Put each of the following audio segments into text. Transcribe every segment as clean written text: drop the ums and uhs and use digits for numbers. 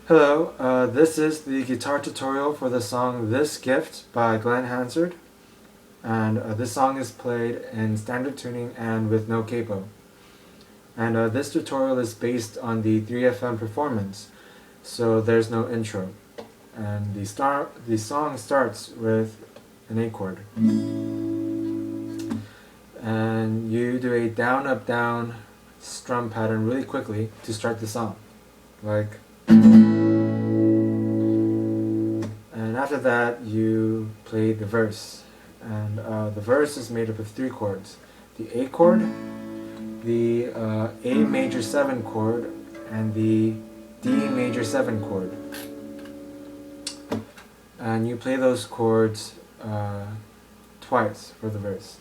Hello, this is the guitar tutorial for the song This Gift by Glen Hansard, and this song is played in standard tuning and with no capo. And this tutorial is based on the 3FM performance, so there's no intro. And the song starts with an A chord. And you do a down, up, down strum pattern really quickly to start the song. Like, and after that you play the verse. And the verse is made up of three chords: the A chord, the A major 7 chord, and the D major 7 chord. And you play those chords twice for the verse.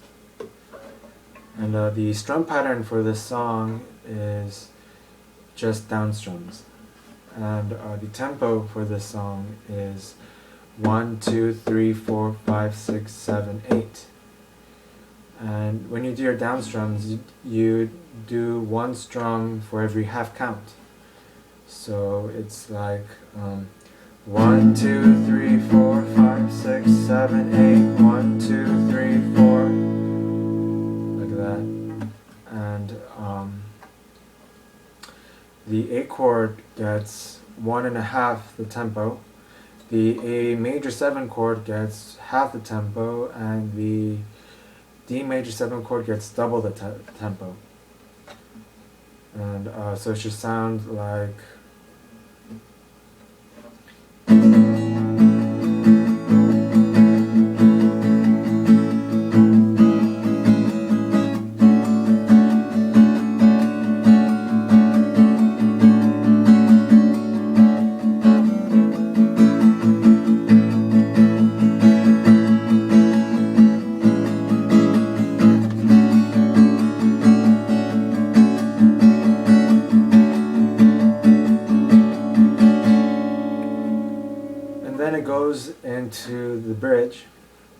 And the strum pattern for this song is just down strums. And the tempo for this song is 1, 2, 3, 4, 5, 6, 7, 8. And when you do your down strums, you do one strum for every half count. So it's like 1, 2, 3, 4, 5, 6, 7, 8, 1, 2, 3, 4, like that. And the A chord gets 1.5 the tempo, the A major 7 chord gets half the tempo, and the D major 7 chord gets double the tempo. And so it should sound like then it goes into the bridge,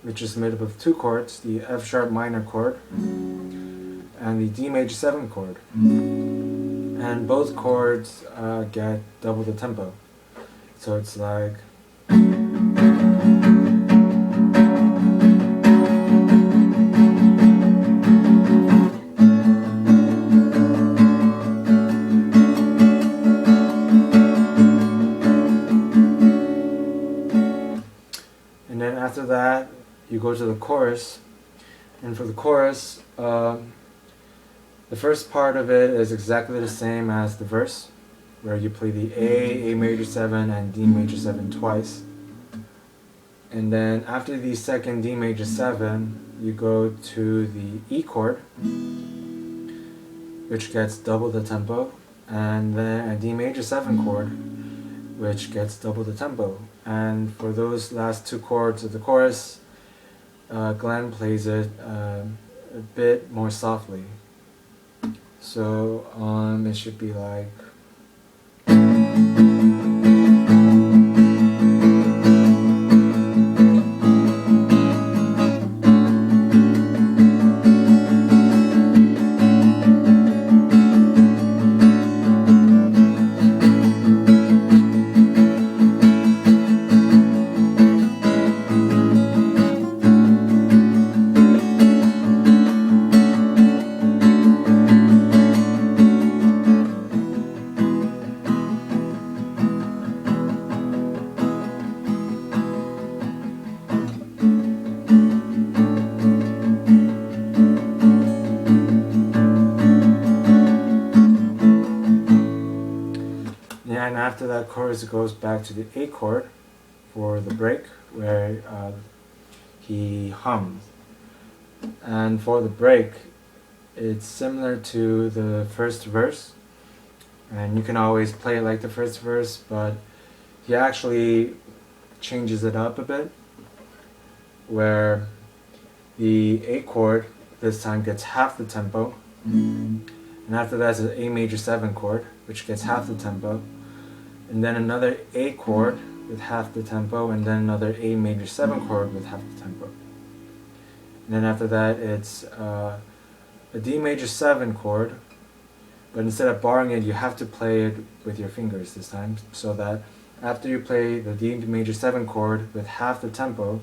which is made up of two chords, the F sharp minor chord and the D major 7 chord. And both chords get double the tempo. So it's like and then after that, you go to the chorus. And for the chorus, the first part of it is exactly the same as the verse, where you play the A major 7, and D major 7 twice. And then after the second D major 7, you go to the E chord, which gets double the tempo, and then a D major 7 chord, which gets double the tempo. And for those last two chords of the chorus, Glen plays it a bit more softly. So it should be like and after that chorus, it goes back to the A chord for the break, where he hums. And for the break, it's similar to the first verse, and you can always play it like the first verse, but he actually changes it up a bit, where the A chord this time gets half the tempo, and after that is an A major 7 chord, which gets half the tempo, and then another A chord with half the tempo, and then another A major 7 chord with half the tempo. And then after that it's a D major 7 chord but instead of barring it, you have to play it with your fingers this time, so that after you play the D major 7 chord with half the tempo,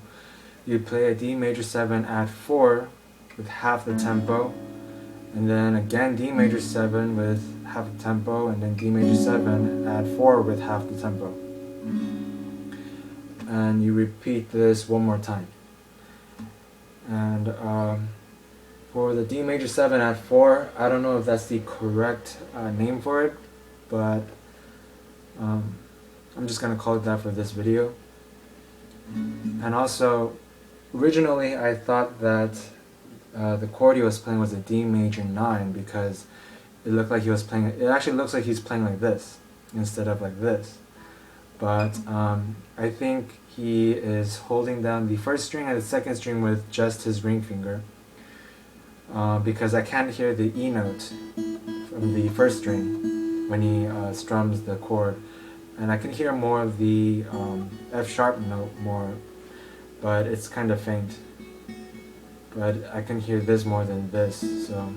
you play a D major 7 add 4 with half the tempo, and then again D major 7 with half the tempo, and then D major 7 add 4 with half the tempo. And you repeat this one more time. And for the D major 7 add 4, I don't know if that's the correct name for it, but I'm just going to call it that for this video. And also, originally I thought that the chord he was playing was a D major 9 because it looked like he was playing, it actually looks like he's playing like this instead of like this. But I think he is holding down the first string and the second string with just his ring finger, because I can't hear the E note from the first string when he strums the chord, and I can hear more of the F sharp note more, but it's kind of faint. But I can hear this more than this, so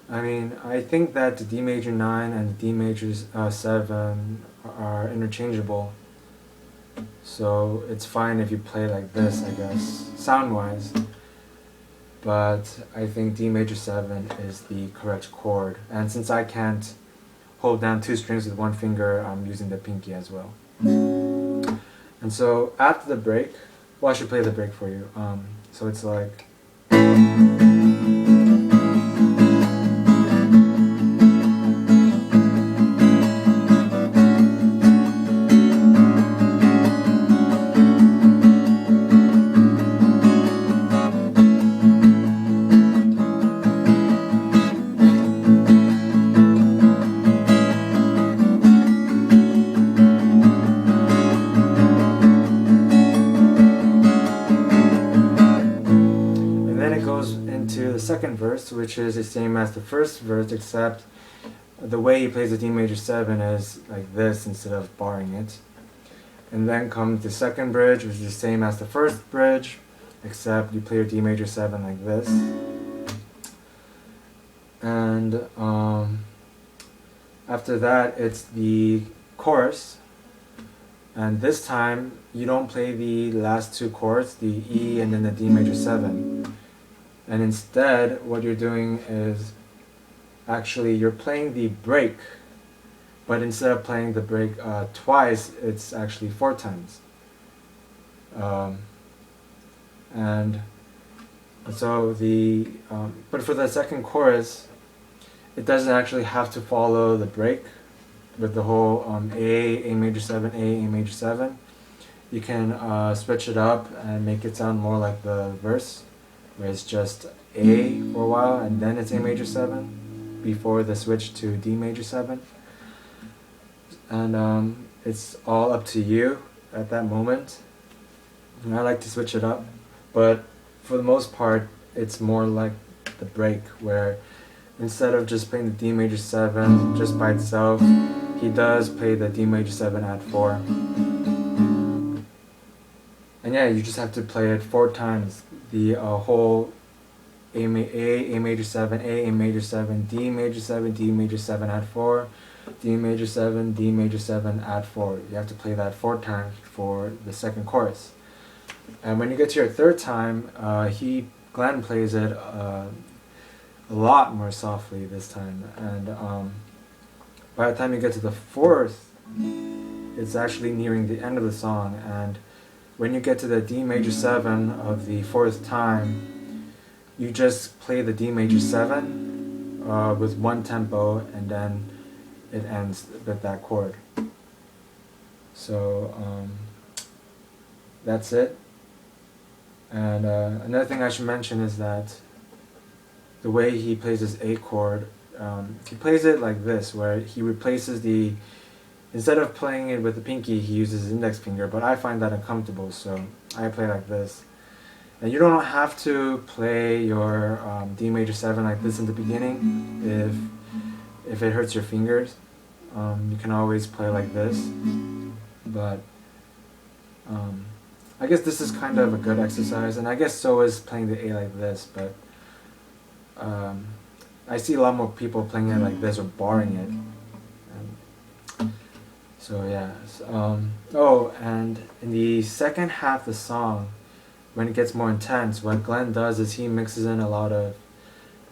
I mean, I think that the D major 9 and the D major 7 are interchangeable, so it's fine if you play like this, I guess, sound-wise. But I think D major 7 is the correct chord, and since I can't hold down two strings with one finger, I'm using the pinky as well. And so after the break, well, I should play the break for you. So it's like, second verse, which is the same as the first verse, except the way he plays the D major 7 is like this instead of barring it. And then comes the second bridge, which is the same as the first bridge, except you play your D major 7 like this. And after that, it's the chorus. And this time, you don't play the last two chords, the E and then the D major 7. And instead, what you're doing is actually you're playing the break, but instead of playing the break twice, it's actually 4 times. And so but for the second chorus, it doesn't actually have to follow the break with the whole A major 7, A major 7. You can switch it up and make it sound more like the verse, where it's just A for a while and then it's A major 7 before the switch to D major 7. And it's all up to you at that moment. And I like to switch it up, but for the most part it's more like the break, where instead of just playing the D major 7 just by itself, he does play the D major 7 add 4. And yeah, you just have to play it 4 times. The whole A major 7, A major 7, D major 7, D major 7 add 4, D major 7, D major 7 add 4. You have to play that 4 times for the second chorus. And when you get to your third time, Glen plays it a lot more softly this time. And by the time you get to the fourth, it's actually nearing the end of the song. And when you get to the D major 7 of the fourth time, you just play the D major 7 with one tempo, and then it ends with that chord. So that's it. And another thing I should mention is that the way he plays his A chord, he plays it like this, where he replaces the, instead of playing it with the pinky, he uses his index finger, but I find that uncomfortable, so I play like this. And you don't have to play your D major 7 like this in the beginning if it hurts your fingers. You can always play like this, but I guess this is kind of a good exercise, and I guess so is playing the A like this, but I see a lot more people playing it like this or barring it. So yeah. Oh, and in the second half of the song, when it gets more intense, what Glenn does is he mixes in a lot of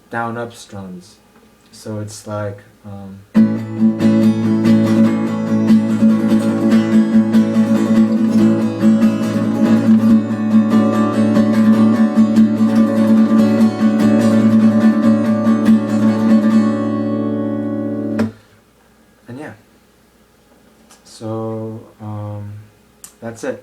down up strums. So it's like and yeah. So that's it.